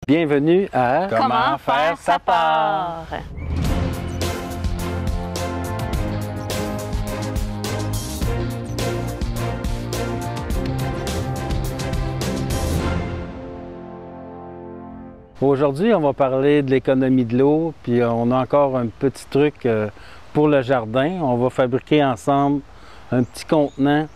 Bienvenue à Comment faire sa part. Aujourd'hui, on va parler de l'économie de l'eau, puis on a encore un petit truc pour le jardin. On va fabriquer ensemble un petit contenant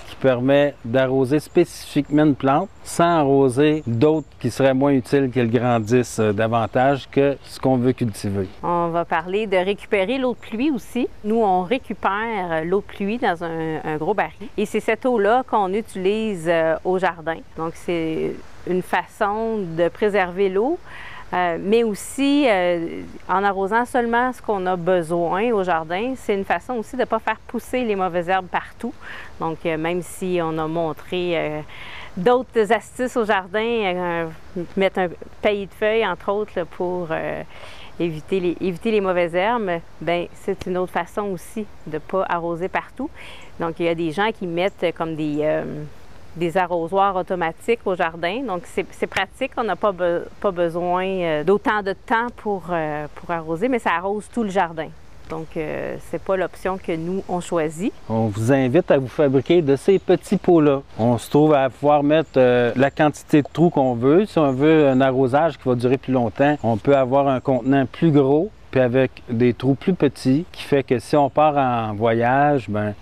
qui permet d'arroser spécifiquement une plante sans arroser d'autres qui seraient moins utiles qu'elles grandissent davantage que ce qu'on veut cultiver. On va parler de récupérer l'eau de pluie aussi. Nous, on récupère l'eau de pluie dans un gros baril et c'est cette eau-là qu'on utilise au jardin. Donc, c'est une façon de préserver l'eau, mais aussi en arrosant seulement ce qu'on a besoin au jardin. C'est une façon aussi de ne pas faire pousser les mauvaises herbes partout. Donc, même si on a montré d'autres astuces au jardin, mettre un paillis de feuilles, entre autres, là, pour éviter les mauvaises herbes, bien, c'est une autre façon aussi de ne pas arroser partout. Donc, il y a des gens qui mettent comme des arrosoirs automatiques au jardin. Donc, c'est pratique. On n'a pas besoin d'autant de temps pour arroser, mais ça arrose tout le jardin. Donc, c'est pas l'option que nous, on choisit. On vous invite à vous fabriquer de ces petits pots-là. On se trouve à pouvoir mettre la quantité de trous qu'on veut. Si on veut un arrosage qui va durer plus longtemps, on peut avoir un contenant plus gros, puis avec des trous plus petits, qui fait que si on part en voyage, bien,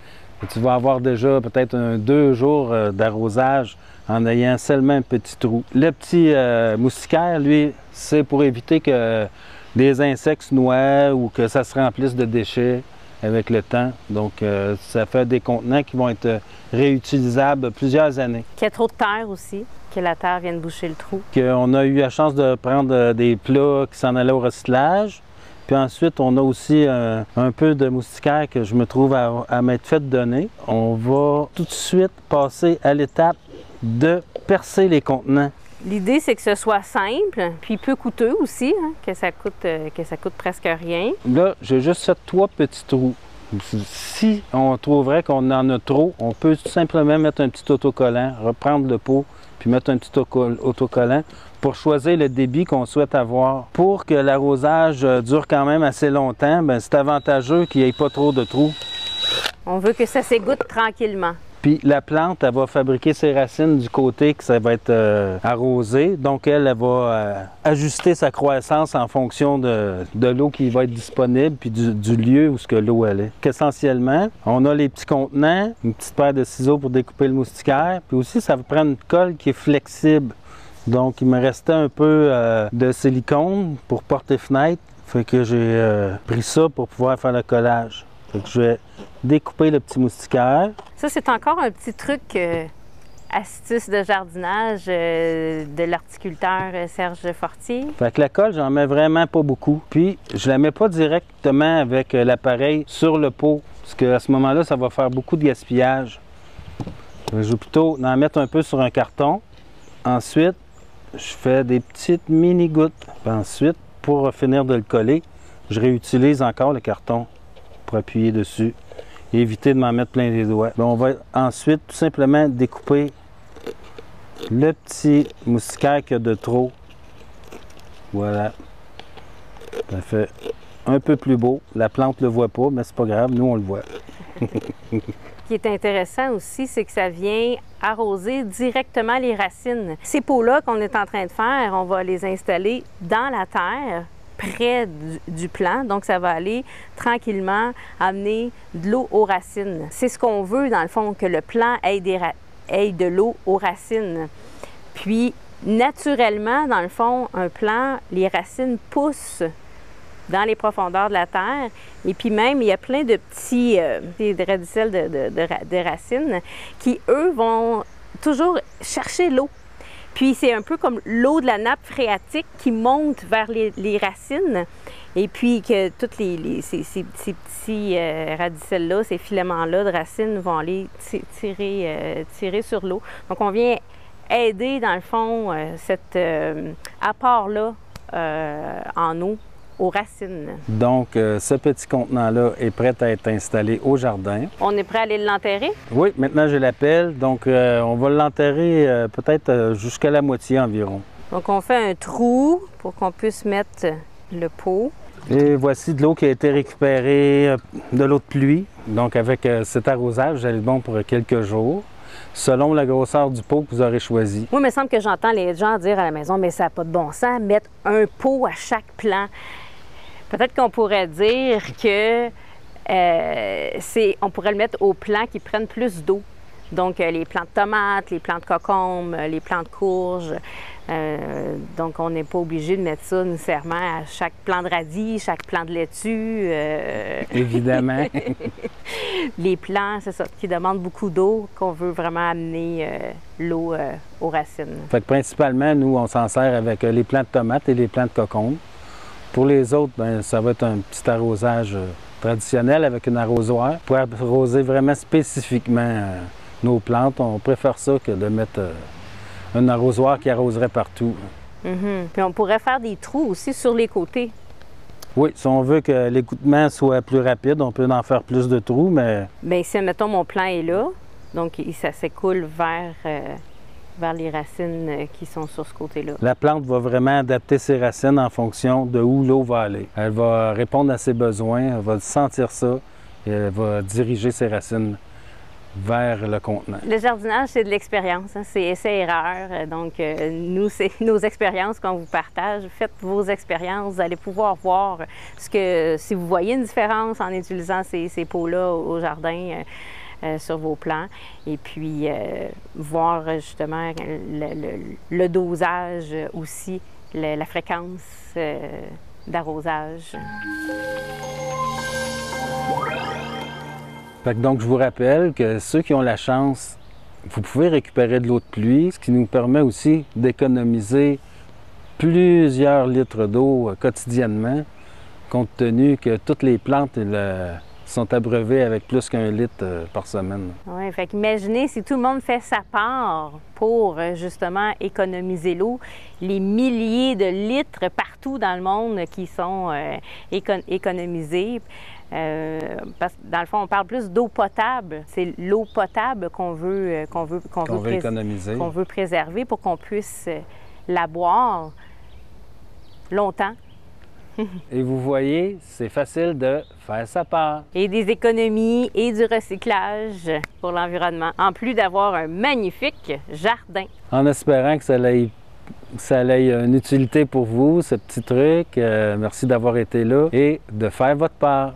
tu vas avoir déjà peut-être 2 jours d'arrosage en ayant seulement un petit trou. Le petit moustiquaire, lui, c'est pour éviter que des insectes se noient ou que ça se remplisse de déchets avec le temps. Donc, ça fait des contenants qui vont être réutilisables plusieurs années. Qu'il y a trop de terre aussi, que la terre vienne boucher le trou. On a eu la chance de prendre des plats qui s'en allaient au recyclage. Puis ensuite, on a aussi un peu de moustiquaire que je me trouve à m'être fait donner. On va tout de suite passer à l'étape de percer les contenants. L'idée, c'est que ce soit simple, puis peu coûteux aussi, hein, que ça coûte presque rien. Là, j'ai juste fait 3 petits trous. Si on trouverait qu'on en a trop, on peut tout simplement mettre un petit autocollant, reprendre le pot, puis mettre un petit autocollant pour choisir le débit qu'on souhaite avoir. Pour que l'arrosage dure quand même assez longtemps, c'est avantageux qu'il n'y ait pas trop de trous. On veut que ça s'égoutte tranquillement. Puis la plante, elle va fabriquer ses racines du côté que ça va être arrosé. Donc, elle va ajuster sa croissance en fonction de l'eau qui va être disponible puis du lieu où l'eau elle est. Essentiellement, on a les petits contenants, une petite paire de ciseaux pour découper le moustiquaire. Puis aussi, ça va prendre une colle qui est flexible. Donc, il me restait un peu de silicone pour porte-fenêtre. Fait que j'ai pris ça pour pouvoir faire le collage. Fait que je vais découper le petit moustiquaire. Ça, c'est encore un petit truc astuce de jardinage de l'horticulteur Serge Fortier. Fait que la colle, j'en mets vraiment pas beaucoup. Puis, je la mets pas directement avec l'appareil sur le pot, parce qu'à ce moment-là, ça va faire beaucoup de gaspillage. Je vais plutôt en mettre un peu sur un carton. Ensuite, je fais des petites mini-gouttes. Puis ensuite, pour finir de le coller, je réutilise encore le carton pour appuyer dessus et éviter de m'en mettre plein les doigts. On va ensuite tout simplement découper le petit moustiquaire qu'il y a de trop. Voilà. Ça fait un peu plus beau. La plante ne le voit pas, mais c'est pas grave, nous on le voit. Ce qui est intéressant aussi, c'est que ça vient arroser directement les racines. Ces pots-là qu'on est en train de faire, on va les installer dans la terre, près du plant. Donc, ça va aller tranquillement amener de l'eau aux racines. C'est ce qu'on veut, dans le fond, que le plant ait de l'eau aux racines. Puis, naturellement, dans le fond, un plant, les racines poussent dans les profondeurs de la terre. Et puis même, il y a plein de petits radicelles de racines qui, eux, vont toujours chercher l'eau. Puis c'est un peu comme l'eau de la nappe phréatique qui monte vers les racines. Et puis que tous ces petits radicelles-là, ces filaments-là de racines vont aller tirer sur l'eau. Donc on vient aider, dans le fond, cet apport-là en eau aux racines. Donc, ce petit contenant-là est prêt à être installé au jardin. On est prêt à aller l'enterrer? Oui, maintenant j'ai la pelle. Donc, on va l'enterrer peut-être jusqu'à la moitié environ. Donc, on fait un trou pour qu'on puisse mettre le pot. Et voici de l'eau qui a été récupérée de l'eau de pluie. Donc, avec cet arrosage, elle est bon pour quelques jours, selon la grosseur du pot que vous aurez choisi. Moi, il me semble que j'entends les gens dire à la maison, mais ça n'a pas de bon sens, mettre un pot à chaque plant. Peut-être qu'on pourrait dire que on pourrait le mettre aux plants qui prennent plus d'eau. Donc, les plants de tomates, les plants de cocombes, les plants de courges. Donc, on n'est pas obligé de mettre ça nécessairement à chaque plant de radis, chaque plant de laitue. Évidemment. Les plants, c'est ça, qui demandent beaucoup d'eau, qu'on veut vraiment amener l'eau aux racines. Fait que principalement, nous, on s'en sert avec les plants de tomates et les plants de cocombes. Pour les autres, bien, ça va être un petit arrosage traditionnel avec un arrosoir. Pour arroser vraiment spécifiquement nos plantes, on préfère ça que de mettre un arrosoir qui arroserait partout. Puis on pourrait faire des trous aussi sur les côtés. Oui, si on veut que l'écoutement soit plus rapide, on peut en faire plus de trous, mais... Bien, si, mettons, mon plant est là, donc ça s'écoule vers les racines qui sont sur ce côté-là. La plante va vraiment adapter ses racines en fonction de où l'eau va aller. Elle va répondre à ses besoins, elle va sentir ça et elle va diriger ses racines vers le contenant. Le jardinage, c'est de l'expérience, hein? C'est essai-erreur. Donc, nous, c'est nos expériences qu'on vous partage. Faites vos expériences, vous allez pouvoir voir si vous voyez une différence en utilisant ces pots-là au jardin. Sur vos plants et puis voir justement le dosage aussi, la fréquence d'arrosage. Donc, je vous rappelle que ceux qui ont la chance, vous pouvez récupérer de l'eau de pluie, ce qui nous permet aussi d'économiser plusieurs litres d'eau quotidiennement, compte tenu que toutes les plantes sont abreuvées avec plus qu'1 litre par semaine. Oui, fait qu'imaginez si tout le monde fait sa part pour justement économiser l'eau, les milliers de litres partout dans le monde qui sont économisés. Parce que dans le fond, on parle plus d'eau potable. C'est l'eau potable qu'on veut économiser, qu'on veut préserver pour qu'on puisse la boire longtemps. Et vous voyez, c'est facile de faire sa part. Et des économies et du recyclage pour l'environnement, en plus d'avoir un magnifique jardin. En espérant que ça ait une utilité pour vous, ce petit truc. Merci d'avoir été là et de faire votre part.